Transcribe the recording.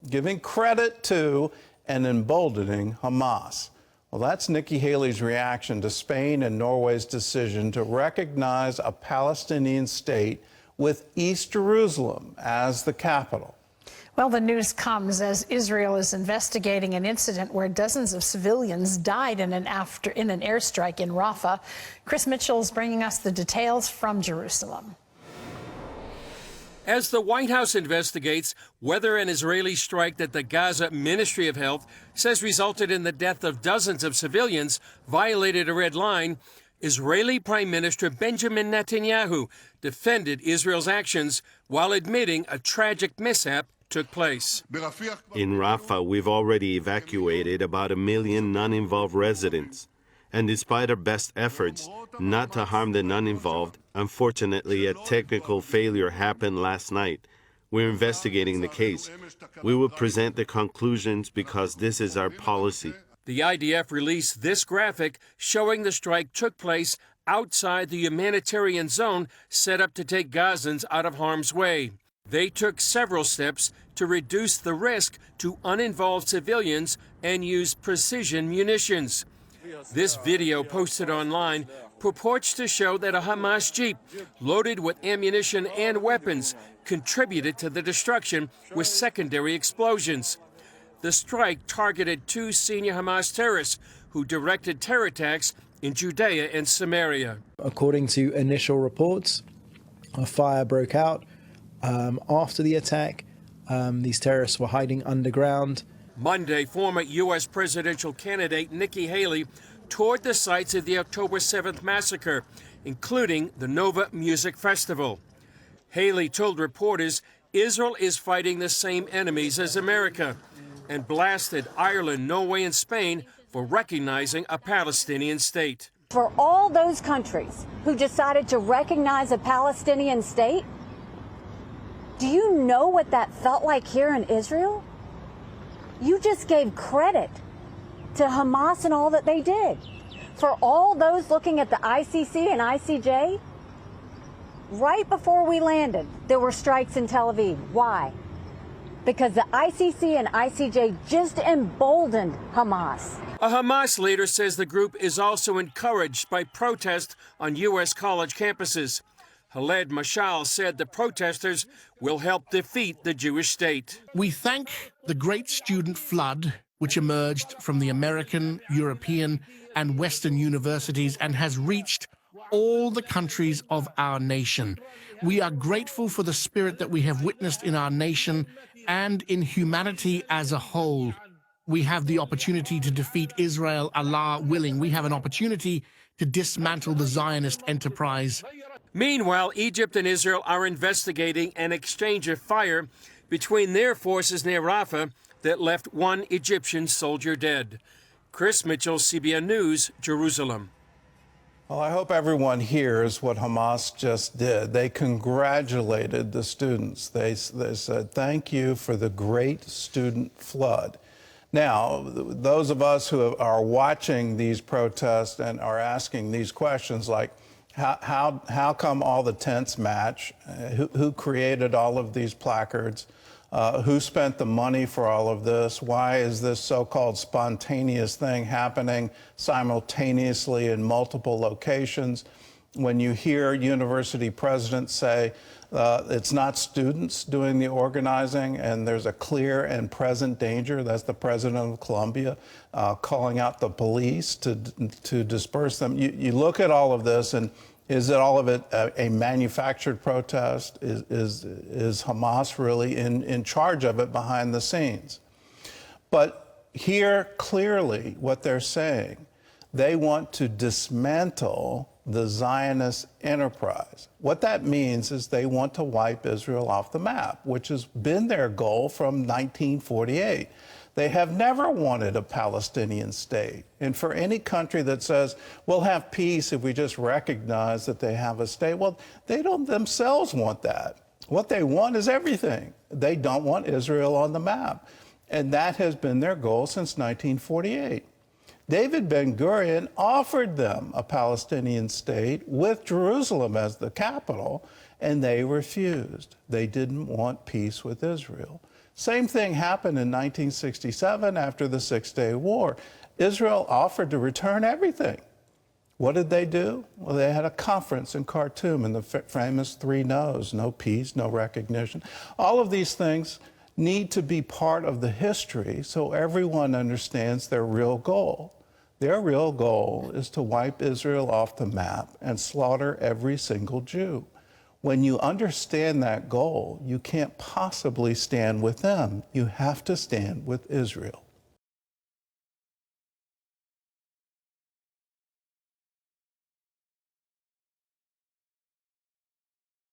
giving credit to and emboldening Hamas. Well, that's Nikki Haley's reaction to Spain and Norway's decision to recognize a Palestinian state with East Jerusalem as the capital. Well, the news comes as Israel is investigating an incident where dozens of civilians died in an airstrike in Rafah. Chris Mitchell is bringing us the details from Jerusalem. As the White House investigates whether an Israeli strike that the Gaza Ministry of Health says resulted in the death of dozens of civilians violated a red line, Israeli Prime Minister Benjamin Netanyahu defended Israel's actions while admitting a tragic mishap took place. In Rafah, we've already evacuated about 1 million non-involved residents. And despite our best efforts not to harm the non-involved, unfortunately, a technical failure happened last night. We're investigating the case. We will present the conclusions because this is our policy. The IDF released this graphic showing the strike took place outside the humanitarian zone set up to take Gazans out of harm's way. They took several steps to reduce the risk to uninvolved civilians and used precision munitions. This video posted online purports to show that a Hamas jeep loaded with ammunition and weapons contributed to the destruction with secondary explosions. The strike targeted 2 senior Hamas terrorists who directed terror attacks in Judea and Samaria. According to initial reports, a fire broke out after the attack. These terrorists were hiding underground. Monday, former U.S. presidential candidate Nikki Haley toured the sites of the October 7th massacre, including the Nova Music Festival. Haley told reporters Israel is fighting the same enemies as America and blasted Ireland, Norway, and Spain for recognizing a Palestinian state. For all those countries who decided to recognize a Palestinian state, do you know what that felt like here in Israel? You just gave credit to Hamas and all that they did. For all those looking at the ICC and ICJ, right before we landed, there were strikes in Tel Aviv. Why? Because the ICC and ICJ just emboldened Hamas. A Hamas leader says the group is also encouraged by protests on U.S. college campuses. Khaled Mashal said the protesters will help defeat the Jewish state. We thank the great student flood which emerged from the American, European, and Western universities and has reached all the countries of our nation. We are grateful for the spirit that we have witnessed in our nation and in humanity as a whole. We have the opportunity to defeat Israel, Allah willing. We have an opportunity to dismantle the Zionist enterprise. Meanwhile, Egypt and Israel are investigating an exchange of fire between their forces near Rafah that left 1 Egyptian soldier dead. Chris Mitchell, CBN News, Jerusalem. Well, I hope everyone hears what Hamas just did. They congratulated the students. They said, thank you for the great student flood. Now, those of us who are watching these protests and are asking these questions like, how come all the tents match? Who created all of these placards? Who spent the money for all of this? Why is this so-called spontaneous thing happening simultaneously in multiple locations? When you hear university presidents say it's not students doing the organizing and there's a clear and present danger, that's the president of Columbia calling out the police to disperse them. You look at all of this, and is it all of it a manufactured protest? Is Hamas really in charge of it behind the scenes? But here, clearly, what they're saying, they want to dismantle the Zionist enterprise. What that means is they want to wipe Israel off the map, which has been their goal from 1948. They have never wanted a Palestinian state. And for any country that says, we'll have peace if we just recognize that they have a state, well, they don't themselves want that. What they want is everything. They don't want Israel on the map. And that has been their goal since 1948. David Ben-Gurion offered them a Palestinian state with Jerusalem as the capital, and they refused. They didn't want peace with Israel. Same thing happened in 1967 after the Six-Day War. Israel offered to return everything. What did they do? Well, they had a conference in Khartoum and the famous 3 no's: no peace, no recognition. All of these things need to be part of the history so everyone understands their real goal. Their real goal is to wipe Israel off the map and slaughter every single Jew. When you understand that goal, you can't possibly stand with them. You have to stand with Israel.